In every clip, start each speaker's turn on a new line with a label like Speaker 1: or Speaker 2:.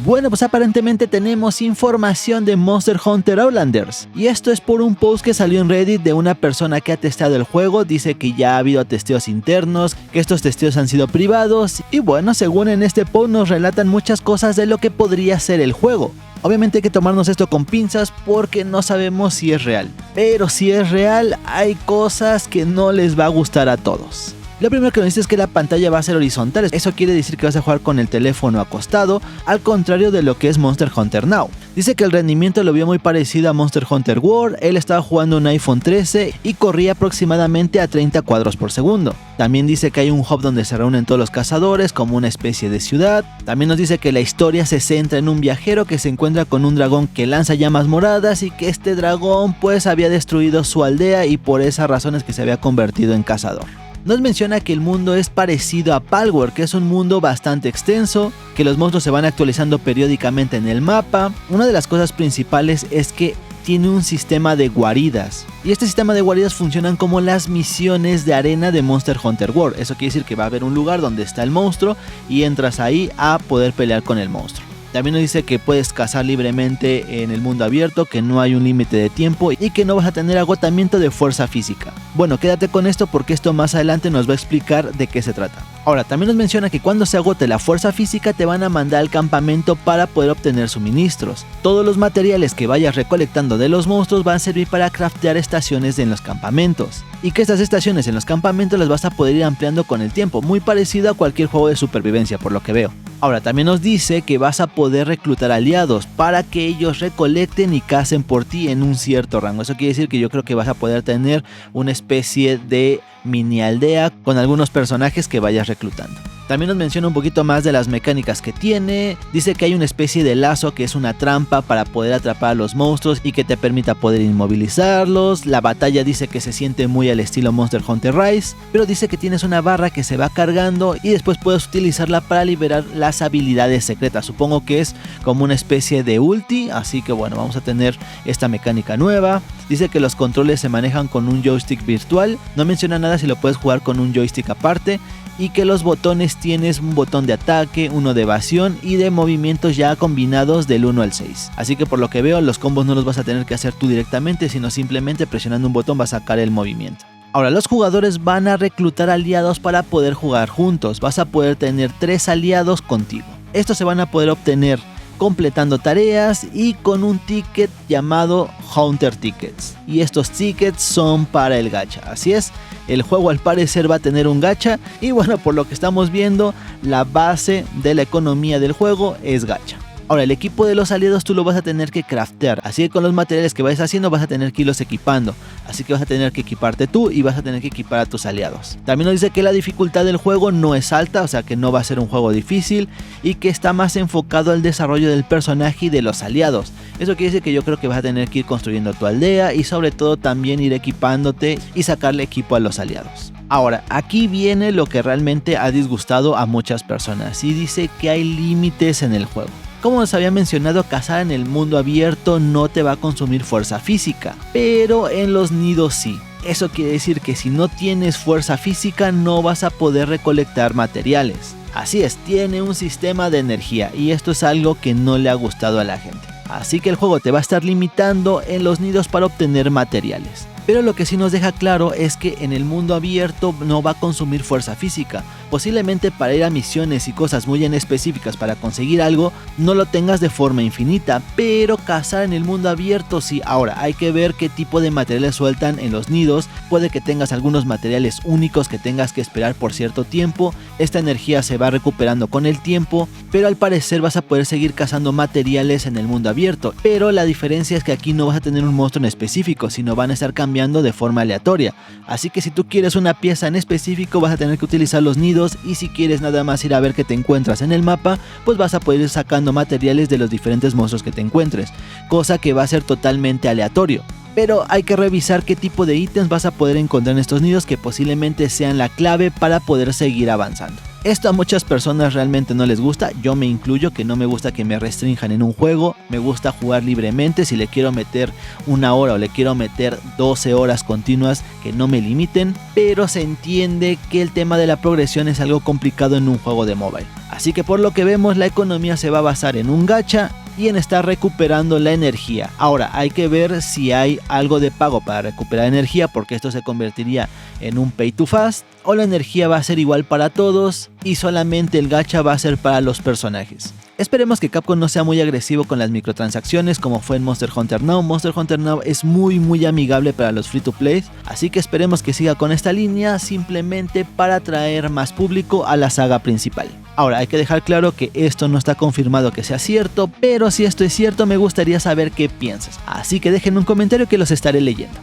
Speaker 1: Bueno, pues aparentemente tenemos información de Monster Hunter Outlanders, y esto es por un post que salió en Reddit de una persona que ha testeado el juego. Dice que ya ha habido testeos internos, que estos testeos han sido privados, y bueno, según en este post nos relatan muchas cosas de lo que podría ser el juego. Obviamente hay que tomarnos esto con pinzas porque no sabemos si es real, pero si es real hay cosas que no les va a gustar a todos. Lo primero que nos dice es que la pantalla va a ser horizontal. Eso quiere decir que vas a jugar con el teléfono acostado, al contrario de lo que es Monster Hunter Now. Dice que el rendimiento lo vio muy parecido a Monster Hunter World. Él estaba jugando un iPhone 13 y corría aproximadamente a 30 cuadros por segundo. También dice que hay un hub donde se reúnen todos los cazadores como una especie de ciudad. También nos dice que la historia se centra en un viajero que se encuentra con un dragón que lanza llamas moradas y que este dragón pues había destruido su aldea y por esas razones que se había convertido en cazador. Nos menciona que el mundo es parecido a Palworld, que es un mundo bastante extenso, que los monstruos se van actualizando periódicamente en el mapa. Una de las cosas principales es que tiene un sistema de guaridas, y este sistema de guaridas funcionan como las misiones de arena de Monster Hunter World. Eso quiere decir que va a haber un lugar donde está el monstruo y entras ahí a poder pelear con el monstruo. También nos dice que puedes cazar libremente en el mundo abierto, que no hay un límite de tiempo y que no vas a tener agotamiento de fuerza física. Bueno, quédate con esto porque esto más adelante nos va a explicar de qué se trata. Ahora, también nos menciona que cuando se agote la fuerza física te van a mandar al campamento para poder obtener suministros. Todos los materiales que vayas recolectando de los monstruos van a servir para craftear estaciones en los campamentos. Y que estas estaciones en los campamentos las vas a poder ir ampliando con el tiempo, muy parecido a cualquier juego de supervivencia por lo que veo. Ahora, también nos dice que vas a poder reclutar aliados para que ellos recolecten y cacen por ti en un cierto rango. Eso quiere decir que yo creo que vas a poder tener una especie de mini aldea con algunos personajes que vayas reclutando. También nos menciona un poquito más de las mecánicas que tiene. Dice que hay una especie de lazo que es una trampa para poder atrapar a los monstruos y que te permita poder inmovilizarlos. La batalla dice que se siente muy al estilo Monster Hunter Rise, pero dice que tienes una barra que se va cargando y después puedes utilizarla para liberar las habilidades secretas. Supongo que es como una especie de ulti, así que bueno, vamos a tener esta mecánica nueva. Dice que los controles se manejan con un joystick virtual. No menciona nada si lo puedes jugar con un joystick aparte. Y que los botones tienes un botón de ataque, uno de evasión y de movimientos ya combinados del 1 al 6. Así que por lo que veo los combos no los vas a tener que hacer tú directamente, sino simplemente presionando un botón vas a sacar el movimiento. Ahora los jugadores van a reclutar aliados para poder jugar juntos. Vas a poder tener 3 aliados contigo. Estos se van a poder obtener completando tareas y con un ticket llamado Hunter Tickets. Y estos tickets son para el gacha. Así es, el juego al parecer va a tener un gacha. Y bueno, por lo que estamos viendo, la base de la economía del juego es gacha. Ahora, el equipo de los aliados tú lo vas a tener que craftear, así que con los materiales que vayas haciendo vas a tener que irlos equipando, así que vas a tener que equiparte tú y vas a tener que equipar a tus aliados. También nos dice que la dificultad del juego no es alta, o sea que no va a ser un juego difícil y que está más enfocado al desarrollo del personaje y de los aliados. Eso quiere decir que yo creo que vas a tener que ir construyendo tu aldea y sobre todo también ir equipándote y sacarle equipo a los aliados. Ahora, aquí viene lo que realmente ha disgustado a muchas personas y dice que hay límites en el juego. Como nos había mencionado, cazar en el mundo abierto no te va a consumir fuerza física, pero en los nidos sí. Eso quiere decir que si no tienes fuerza física no vas a poder recolectar materiales. Así es, tiene un sistema de energía y esto es algo que no le ha gustado a la gente. Así que el juego te va a estar limitando en los nidos para obtener materiales. Pero lo que sí nos deja claro es que en el mundo abierto no va a consumir fuerza física. Posiblemente para ir a misiones y cosas muy en específicas para conseguir algo no lo tengas de forma infinita, pero cazar en el mundo abierto sí. Ahora hay que ver qué tipo de materiales sueltan en los nidos. Puede que tengas algunos materiales únicos que tengas que esperar por cierto tiempo. Esta energía se va recuperando con el tiempo, pero al parecer vas a poder seguir cazando materiales en el mundo abierto. Pero la diferencia es que aquí no vas a tener un monstruo en específico, sino van a estar cambiando de forma aleatoria. Así que si tú quieres una pieza en específico vas a tener que utilizar los nidos, y si quieres nada más ir a ver qué te encuentras en el mapa, pues vas a poder ir sacando materiales de los diferentes monstruos que te encuentres, cosa que va a ser totalmente aleatorio. Pero hay que revisar qué tipo de ítems vas a poder encontrar en estos nidos que posiblemente sean la clave para poder seguir avanzando. Esto a muchas personas realmente no les gusta, yo me incluyo, que no me gusta que me restrinjan en un juego, me gusta jugar libremente. Si le quiero meter 1 hora o le quiero meter 12 horas continuas, que no me limiten, pero se entiende que el tema de la progresión es algo complicado en un juego de mobile. Así que por lo que vemos, la economía se va a basar en un gacha y en estar recuperando la energía. Ahora hay que ver si hay algo de pago para recuperar energía, porque esto se convertiría en un pay to fast, o la energía va a ser igual para todos y solamente el gacha va a ser para los personajes. Esperemos que Capcom no sea muy agresivo con las microtransacciones como fue en Monster Hunter Now. Monster Hunter Now es muy amigable para los free to play, así que esperemos que siga con esta línea simplemente para atraer más público a la saga principal. Ahora hay que dejar claro que esto no está confirmado que sea cierto, pero si esto es cierto me gustaría saber qué piensas, así que dejen un comentario que los estaré leyendo.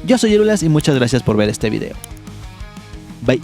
Speaker 1: Yo soy Erulas y muchas gracias por ver este video. Bye.